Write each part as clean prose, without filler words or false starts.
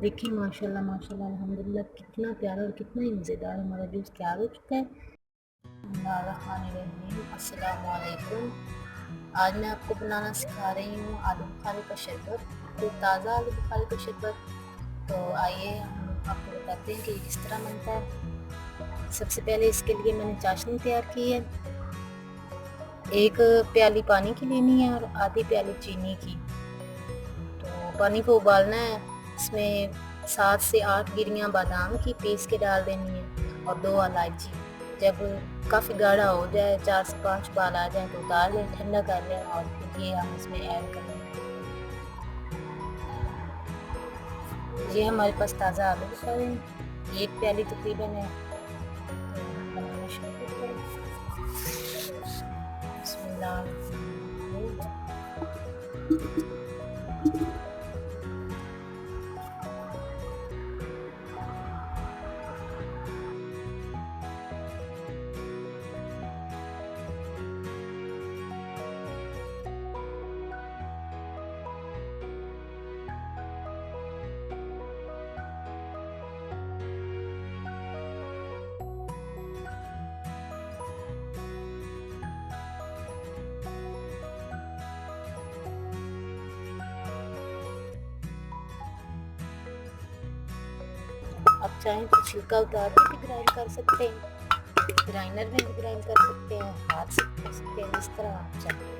देखिए माशाल्लाह माशाल्लाह अल्हम्दुलिल्लाह कितना प्यारा और कितना ही मज़ेदार हमारा जूस तैयार हो चुका है। अस्सलाम वालेकुम। आज मैं आपको बनाना सिखा रही हूँ आलू बुखारे का शरबत, तो ताज़ा आलू बुखारे का शरबत। तो आइए हम आपको बताते हैं कि ये किस तरह बनता है। सबसे पहले इसके लिए मैंने चाशनी तैयार की है। 1 प्याली पानी की लेनी है और आधी प्याली चीनी की। तो पानी को उबालना है, इसमें 7 से 8 गिरियाँ बादाम की पीस के डाल देनी है और 2 इलायची। जब काफ़ी गाढ़ा हो जाए, 4 से 5 उबाल आ जाए तो उतार लें, ठंडा कर लें और फिर ये हम इसमें ऐड कर लें। ये हमारे पास ताज़ा आलू बुखारे हैं, 1 प्याली तकरीबन है। तो हम बनाना शुरू करते हैं। बिस्मिल्लाह। आप चाहें तो छिलका उतार के भी ग्राइंड कर सकते हैं, ग्राइंडर में भी ग्राइंड कर सकते हैं, हाथ से कर सकते हैं, जिस तरह आप चाहें।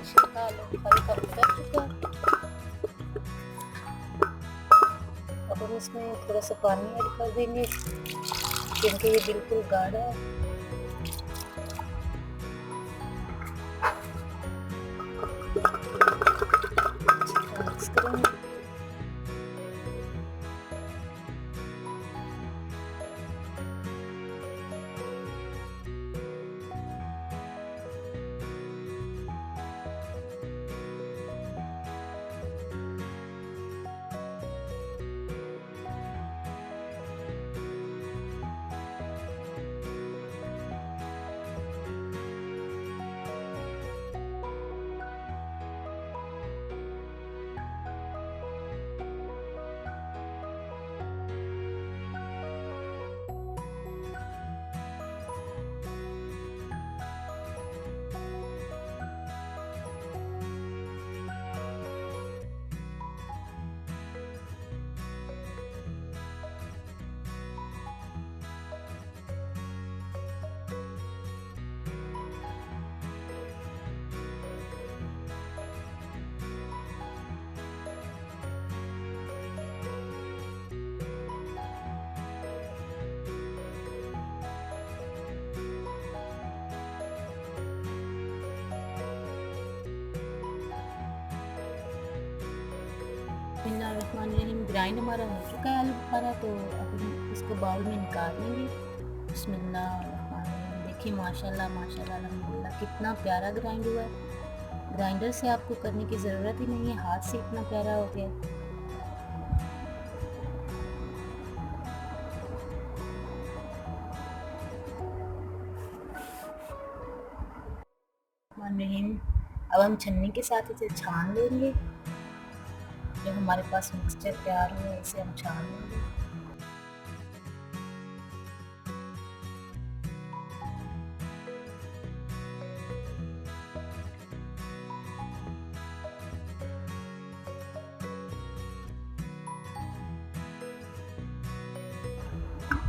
छिलका आलू बुखारे का उतर चुका है। अब हम इसमें थोड़ा सा पानी ऐड कर देंगे क्योंकि ये बिल्कुल गाढ़ा है। मिक्स करेंगे। ग्राइंड हमारा हो चुका है आलू बुखारा, तो अब हम इसको बाउल में निकाल लेंगे। बिस्मिल्लाह। देखिए माशाल्लाह माशाल्लाह अल्हम्दुलिल्लाह कितना प्यारा ग्राइंड हुआ है। ग्राइंडर से आपको करने की ज़रूरत ही नहीं है, हाथ से इतना प्यारा हो गया। अब हम छन्नी के साथ इसे छान लेंगे। जब हमारे पास मिक्सचर तैयार हो इसे हम छान लेंगे।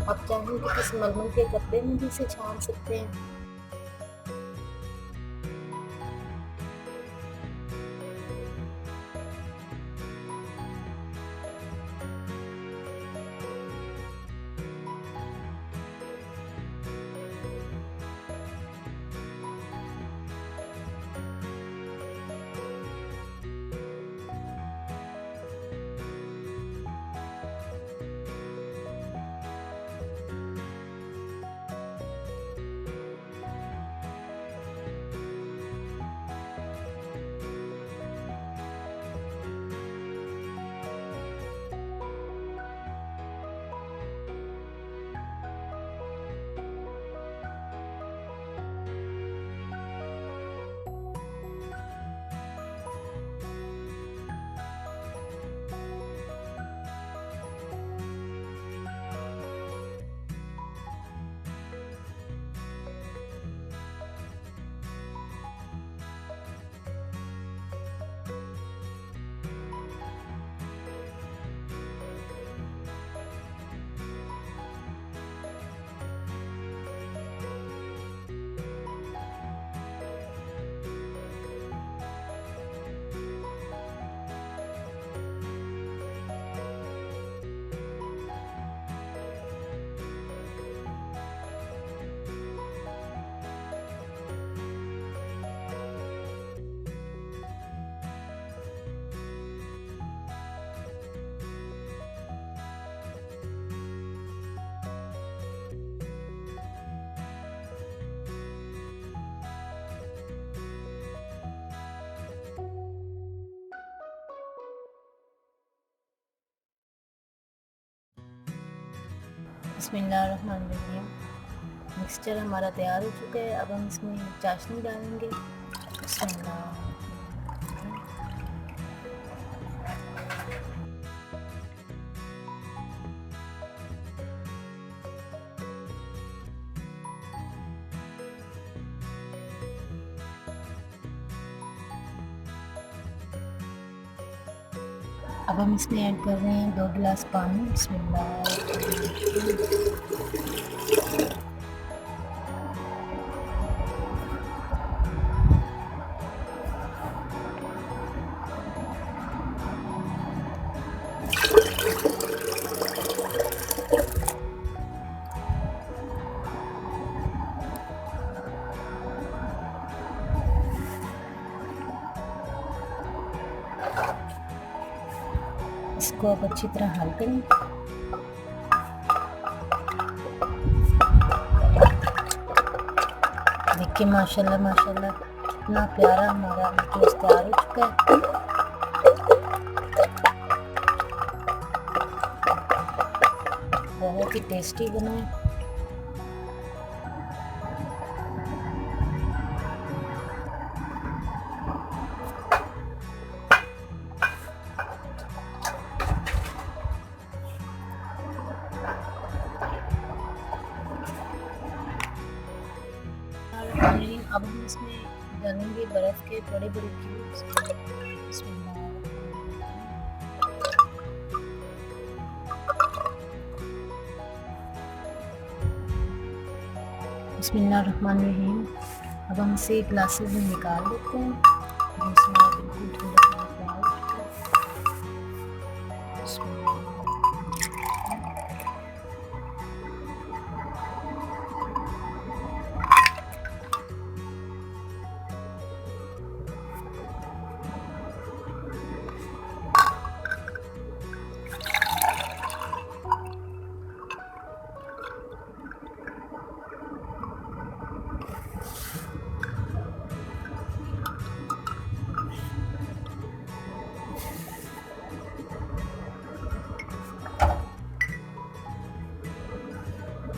आप चाहें कि किसी मलमल के कपड़े में भी इसे छान सकते हैं। बिस्मिल्लाहिर्रहमानिर्रहीम। मिक्सचर हमारा तैयार हो चुका है। अब हम इसमें चाशनी डालेंगे। बिस्मिल्लाह। अब हम इसमें ऐड कर रहे हैं 2 गिलास पानी। बिस्मिल्लाह। इसको अब अच्छी तरह हल करें। देखिए माशाल्लाह माशाल्लाह कितना प्यारा हमारा जूस तैयार हो चुका है। बहुत ही टेस्टी बना है। अब हम इसमें डालेंगे बर्फ़ के बड़े बड़े क्यूब्स। बिस्मिल्लाहिर्रहमानिर्रहीम। अब हम इसे ग्लासेस में निकाल लेते हैं। बिल्कुल ठंडा तैयार हो चुका है।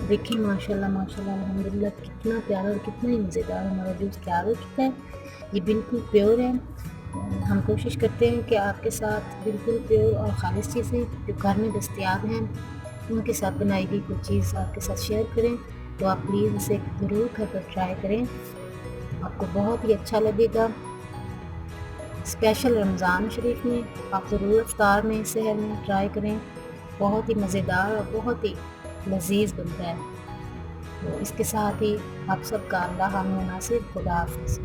देखिए माशाल्लाह माशाल्लाह अल्हम्दुलिल्लाह कितना प्यारा और कितना ही मज़ेदार हमारा जूस तैयार हो चुका है। ये बिल्कुल प्योर है। हम कोशिश करते हैं कि आपके साथ बिल्कुल प्योर और ख़ालिस चीज़ें जो घर में दस्तयाब हैं उनके साथ बनाई गई कुछ चीज़ आपके साथ शेयर करें। तो आप प्लीज़ इसे ज़रूर घर पर ट्राई करें, आपको बहुत ही अच्छा लगेगा। स्पेशल रमज़ान शरीफ में आप ज़रूर इफ्तार में सहर में ट्राई करें। बहुत ही मज़ेदार और बहुत ही लज़ीज़ बनता है। तो इसके साथ ही आप सबका अल्लाह हामिद नासिर, खुदा हाफ़िज़।